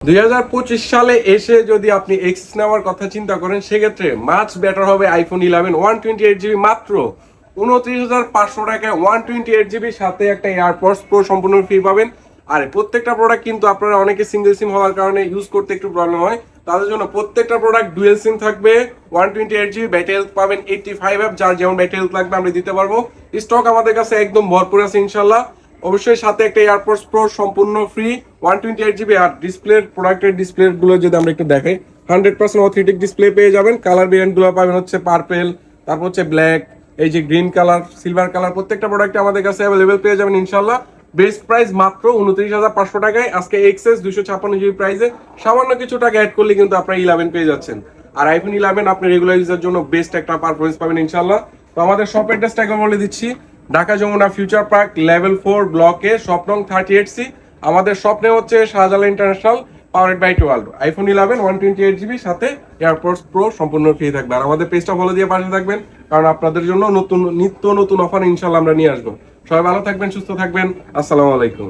2025 সালে এসে যদি আপনি এক্স নেওয়ার কথা চিন্তা করেন সেক্ষেত্রে মাচ বেটার হবে আইফোন 11 128GB মাত্র 29,500 টাকায় 128GB সাথে একটা এয়ারপডস প্রো সম্পূর্ণ ফ্রি পাবেন। আর প্রত্যেকটা প্রোডাক্ট কিন্তু আপনারা অনেকে সিঙ্গেল সিম হওয়ার কারণে ইউজ করতে একটু প্রবলেম হয়, তাদের জন্য প্রত্যেকটা প্রোডাক্ট ডুয়েল সিম থাকবে। 128GB ব্যাটারি হেলথ পাবেন 85 যার যেমন ব্যাটারি হেলথ লাগবে আমরা দিতে পারবো। স্টক আমাদের কাছে একদম ভরপুর আছে ইনশাল্লাহ। অবশ্যই সাথে একটা এয়ারপডস প্রো সম্পূর্ণ ফ্রি 128GB। আর ডিসপ্লের প্রোডাক্টের ডিসপ্লে গুলো যদি আমরা একটু দেখাই 100% অথেন্টিক ডিসপ্লে পেয়ে যাবেন। কালার ভেরিয়েন্ট গুলো পাবেন হচ্ছে পার্পেল, তারপর হচ্ছে ব্ল্যাক, এই যে গ্রিন কালার, সিলভার কালার, প্রত্যেকটা প্রোডাক্ট আমাদের কাছে অ্যাভেলেবেল পেয়ে যাবেন ইনশাল্লাহ। বেস্ট প্রাইস মাত্র 29,500 টাকায় আজকে এক্সএস 256GB প্রাইসে সামান্য কিছু টাকা অ্যাড করলে কিন্তু আপনারা 11 পেয়ে যাচ্ছেন। আর আইফোন 11 আপনি রেগুলার ইউজের জন্য বেস্ট একটা পারফরমেন্স পাবেন ইনশাল্লাহ। তো আমাদের শপ অ্যাড্রেসটা একবার বলে দিচ্ছি, Dhaka Jamuna future park level 4 ব্লকে শপ নং 38C। আমাদের স্বপ্নে হচ্ছে Shahjalal international powered by world. IPhone 11 128GB সাথে এয়ারপডস প্রো সম্পূর্ণ ফ্রি থাকবে। আর আমাদের পেজটা ফলো দিয়ে পাশে থাকবেন, কারণ আপনাদের জন্য নিত্য নতুন অফার ইনশাল্লাহ আমরা নিয়ে আসবো। সবাই ভালো থাকবেন, সুস্থ থাকবেন। আসসালামু আলাইকুম।